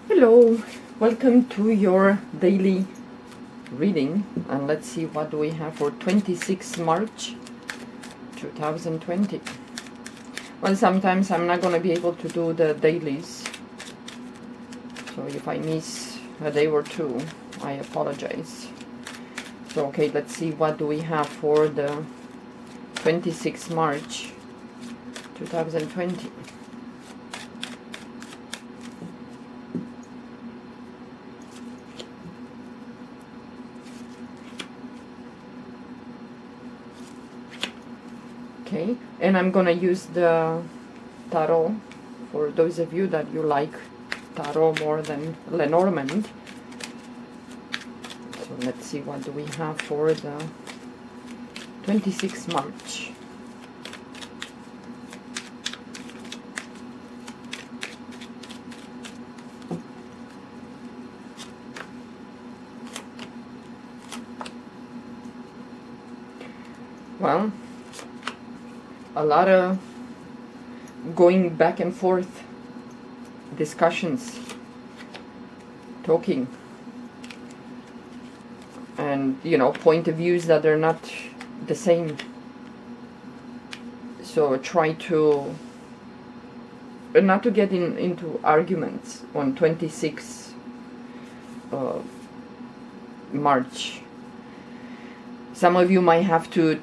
Hello, welcome to your daily reading, and let's see what do we have for 26 March 2020. Well, sometimes I'm not going to be able to do the dailies, so if I miss a day or two, I apologize. So okay, let's see what do we have for the 26 March 2020. Okay, and I'm gonna use the tarot for those of you that you like tarot more than Lenormand. So let's see what do we have for the 26 March. Well, a lot of going back and forth discussions, talking, and point of views that are not the same. So try to not to get into arguments on 26 March. Some of you might have to,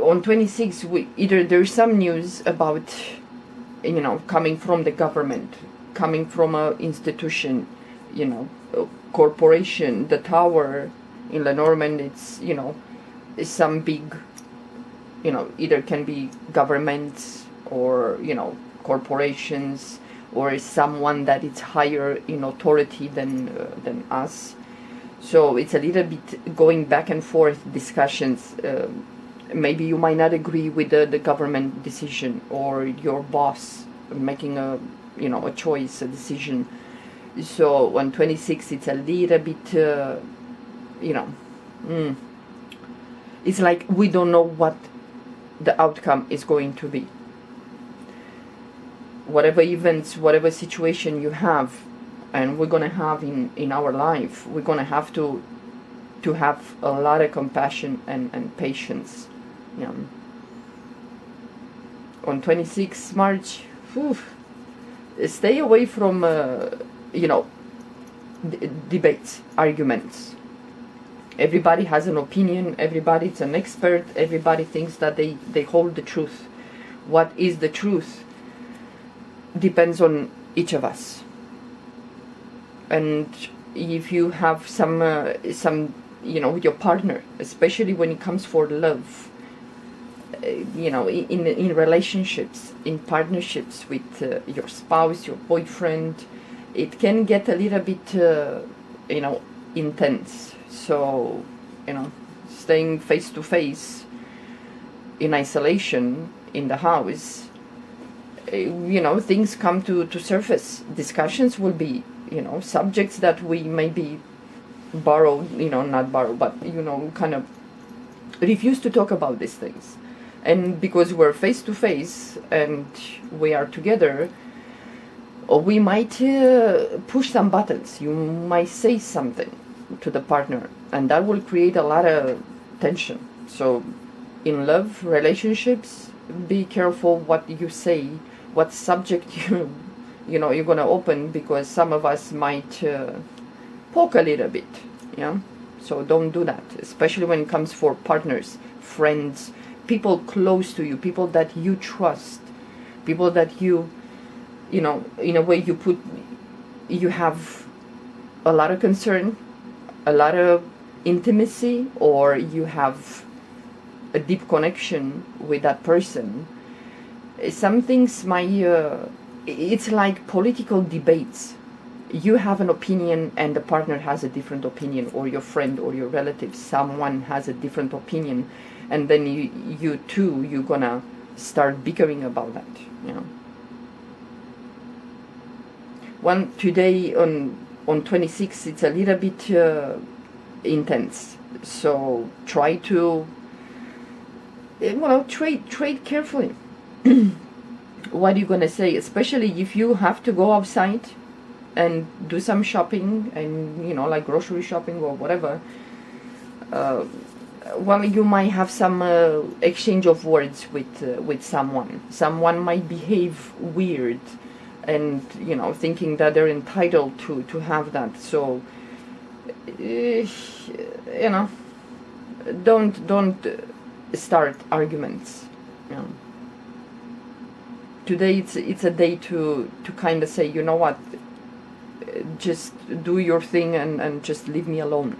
on 26, either there's some news about, coming from the government, coming from a institution, a corporation, the tower in Lenormand. It's, is some big, either can be governments or, corporations, or someone that is higher in authority than us. So it's a little bit going back and forth discussions. Maybe you might not agree with the government decision, or your boss making a choice, a decision. So on 26, it's a little bit, it's like we don't know what the outcome is going to be. Whatever events, whatever situation you have, and we're going to have in our life, we're going to have to have a lot of compassion and patience. On 26 March, stay away from debates, arguments. Everybody has an opinion, everybody's an expert, everybody thinks that they hold the truth. What is the truth depends on each of us. And if you have some with your partner, especially when it comes for love, in relationships, in partnerships with your spouse, your boyfriend, it can get a little bit intense. So staying face to face in isolation in the house, things come to surface. Discussions will be subjects that we maybe not borrow, but kind of refuse to talk about these things. And because we're face to face and we are together, or we might push some buttons. You might say something to the partner, and that will create a lot of tension. So in love relationships, be careful what you say, what subject you're gonna open, because some of us might poke a little bit. So don't do that, especially when it comes for partners, friends, people close to you, people that you trust, people that you in a way you have a lot of concern, a lot of intimacy, or you have a deep connection with that person. Some things might it's like political debates. You have an opinion and the partner has a different opinion, or your friend or your relative, someone has a different opinion, and then you're gonna start bickering about that. One today on 26, it's a little bit intense. So try to trade carefully. What are you gonna say, especially if you have to go outside and do some shopping, and like grocery shopping or whatever, well, you might have some exchange of words with someone. Someone might behave weird, and thinking that they're entitled to have that. So don't start arguments. Today it's a day to kind of say, you know what, just do your thing and just leave me alone.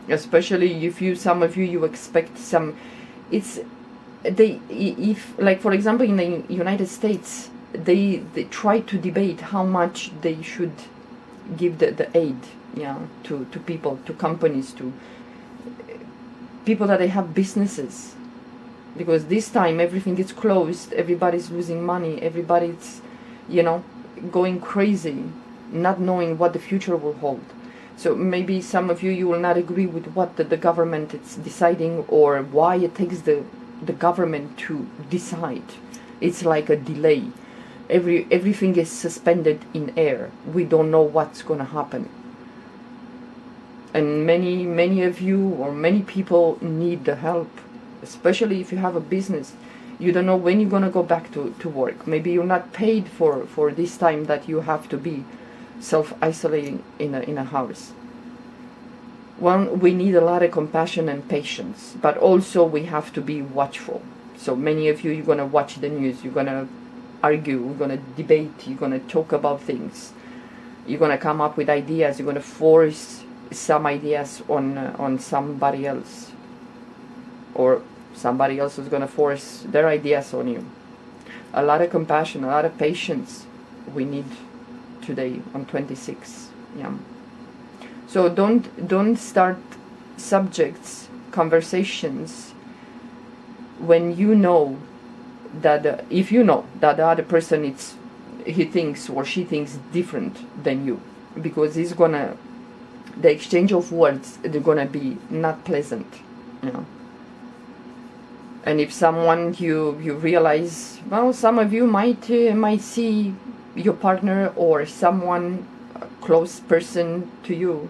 Especially if some of you expect some, if, like, for example, in the United States, they try to debate how much they should give the aid, to people, to companies, to people that they have businesses, because this time everything is closed, everybody's losing money, everybody's going crazy, not knowing what the future will hold. So maybe some of you will not agree with what the government is deciding, or why it takes the government to decide. It's like a delay. Everything is suspended in air. We don't know what's going to happen. And many of you, or many people, need the help, especially if you have a business. You don't know when you're going to go back to work. Maybe you're not paid for this time that you have to be self-isolating in a house. Well, we need a lot of compassion and patience, but also we have to be watchful. So many of you, you're going to watch the news, you're going to argue, you're going to debate, you're going to talk about things, you're going to come up with ideas, you're going to force some ideas on somebody else, or somebody else is going to force their ideas on you. A lot of compassion, a lot of patience we need today on 26. So don't start subjects, conversations, when you know that if you know that the other person he thinks or she thinks different than you, because the exchange of words, they're gonna be not pleasant. And if someone you realize, well, some of you might see your partner or someone, a close person to you,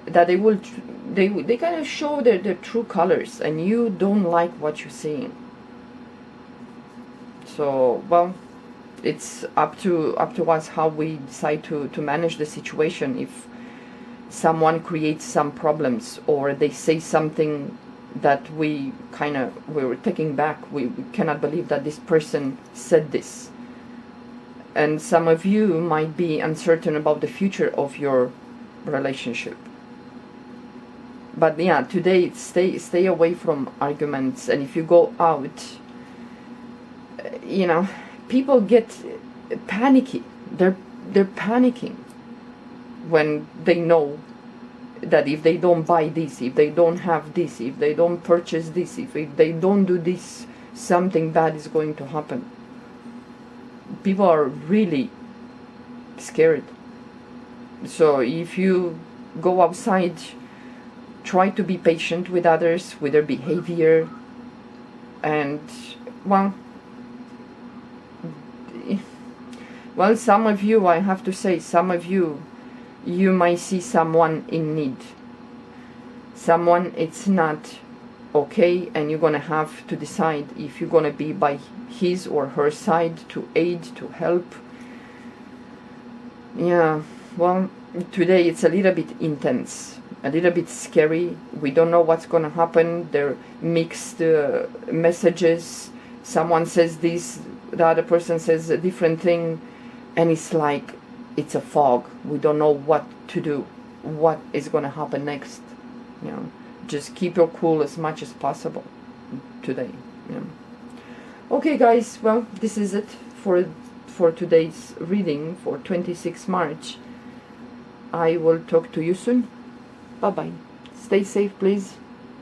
that they kind of show their true colors, and you don't like what you're seeing. So, well, it's up to us how we decide to manage the situation. If someone creates some problems, or they say something that we were taking back, we cannot believe that this person said this. And some of you might be uncertain about the future of your relationship. But today, stay away from arguments. And if you go out, people get panicky. They're panicking when they know that if they don't buy this, if they don't have this, if they don't purchase this, if they don't do this, something bad is going to happen. People are really scared. So if you go outside, try to be patient with others, with their behavior. And well, some of you, I have to say, some of you might see someone in need, someone it's not okay, and you're gonna have to decide if you're gonna be by his or her side to aid, to help. Well, today it's a little bit intense, a little bit scary. We don't know what's gonna happen. They're mixed messages. Someone says this, the other person says a different thing, and it's like it's a fog. We don't know what to do, what is gonna happen next. Just keep your cool as much as possible today. Okay, guys, well, this is it for today's reading for 26 March. I will talk to you soon. Bye bye. Stay safe, please.